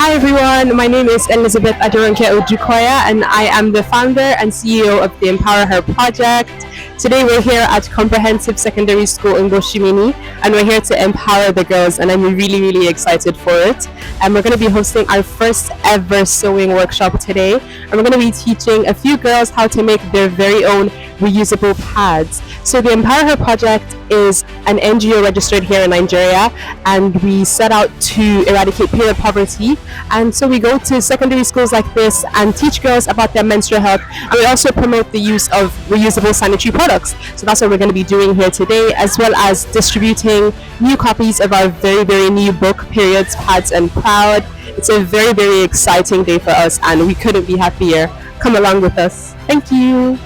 Hi everyone, my name is Elizabeth Adoronke Odukoya and I am the founder and CEO of the EmpowHER project. Today we're here at Comprehensive Secondary School in Mgboshimini and we're here to empower the girls and I'm really excited for it. And we're going to be hosting our first ever sewing workshop today and we're going to be teaching a few girls how to make their very own reusable pads. So the EmpowHER project is an NGO registered here in Nigeria and we set out to eradicate period poverty, and so we go to secondary schools like this and teach girls about their menstrual health, and we also promote the use of reusable sanitary products. So that's what we're going to be doing here today, as well as distributing new copies of our very new book, Periods, Pads and Proud. It's a very exciting day for us and we couldn't be happier. Come along with us. Thank you.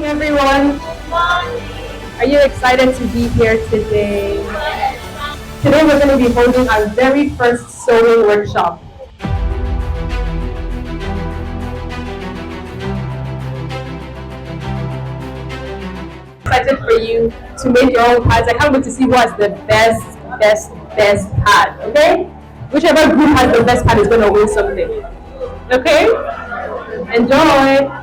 Everyone, are you excited to be here today? Today we're going to be holding our very first sewing workshop. Excited for you to make your own pads. I can't wait to see who has the best pad, okay? Whichever group has the best pad is going to win something, okay? Enjoy!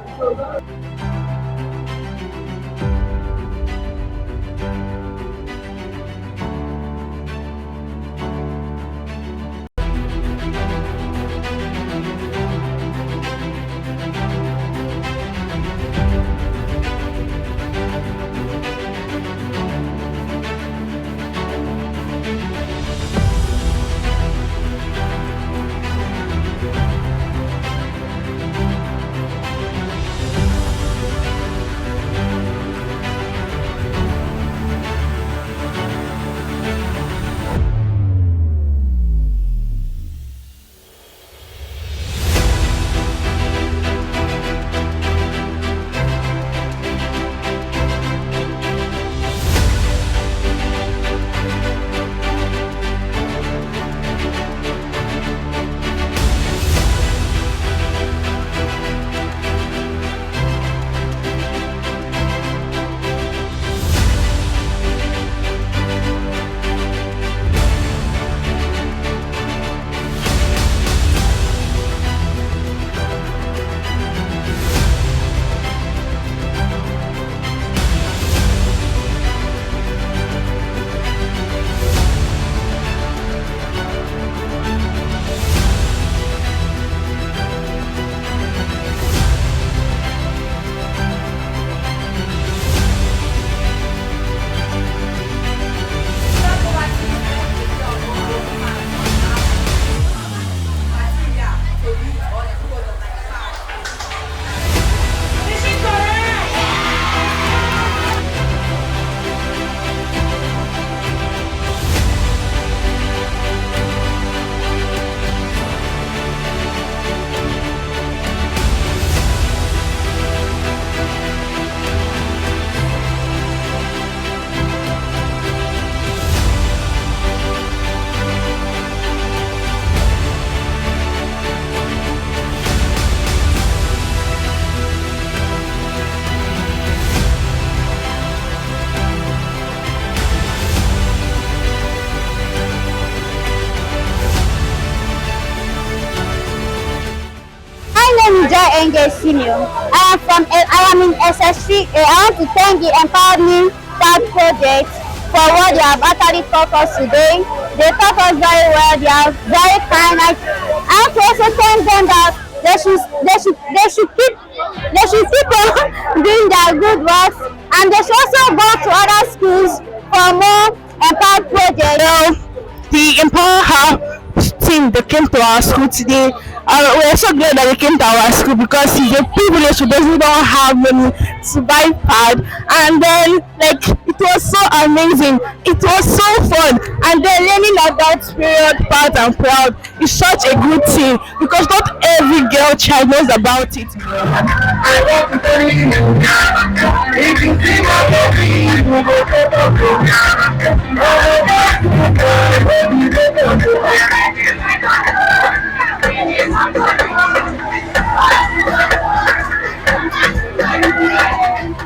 Mgboshimini. I am in SS3. I want to thank the Empower Me Start project for what they have actually taught us today. They taught us very well. They are very kind. I want to also thank them that they should keep on doing their good work, and they should also go to other schools for more empowered projects. Well, the EmpowHER team that came to our school today, we're so glad that they came to our school because it's a privilege to those who don't have money to buy pad. And then, like, it was so amazing. It was so fun. And then learning about period, part, and proud is such a good thing because not every girl child knows about it.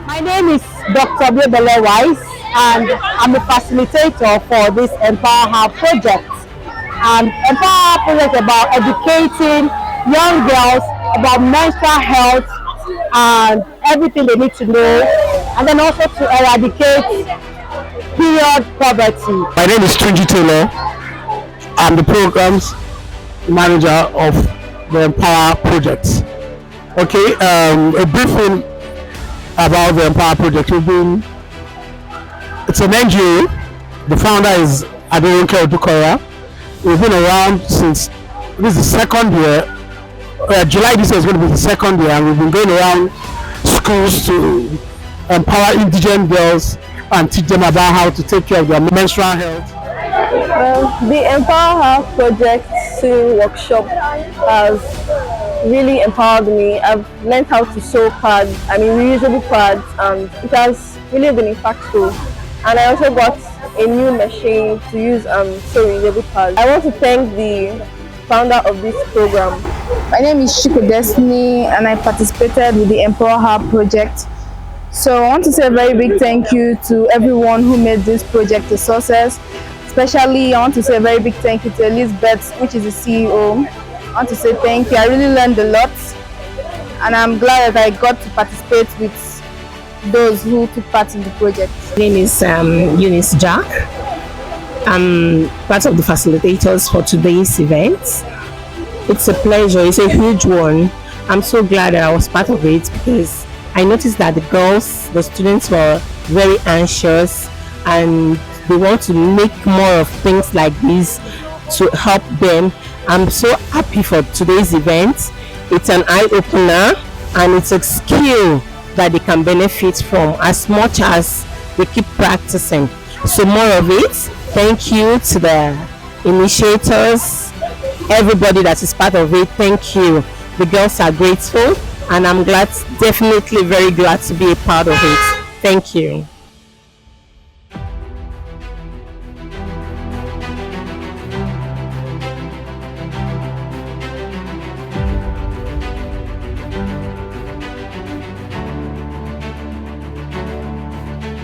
My name is Dr. Bebele Wise, and I'm a facilitator for this EmpowHER project. And EmpowHER project is about educating young girls about menstrual health and everything they need to know, and then also to eradicate period poverty. My name is Tunji Taylor. I'm the programs manager of the EmpowHER project. Okay, a briefing about the EmpowHER project. It's an NGO. The founder is Odukoya. We've been around since this is the second year. July this year is going to be the second year, and we've been going around schools to empower indigent girls and teach them about how to take care of their menstrual health. The EmpowHER project sewing workshop has really empowered me. I've learned how to sew pads, reusable pads, and it has really been impactful. And I also got a new machine to use sew reusable pads. I want to thank the founder of this program. My name is Chico Destiny, and I participated with the EmpowHER project. So I want to say a very big thank you to everyone who made this project a success. Especially, I want to say a very big thank you to Elizabeth, which is the CEO. I want to say thank you. I really learned a lot, and I'm glad that I got to participate with those who took part in the project. My name is Eunice Jack. I'm part of the facilitators for today's event. It's a pleasure. It's a huge one. I'm so glad that I was part of it because I noticed that the girls, the students were very anxious and they want to make more of things like this to help them. I'm so happy for today's event. It's an eye-opener and it's a skill that they can benefit from as much as they keep practicing. So more of it. Thank you to the initiators, everybody that is part of it. Thank you. The girls are grateful and I'm glad, definitely very glad to be a part of it. Thank you.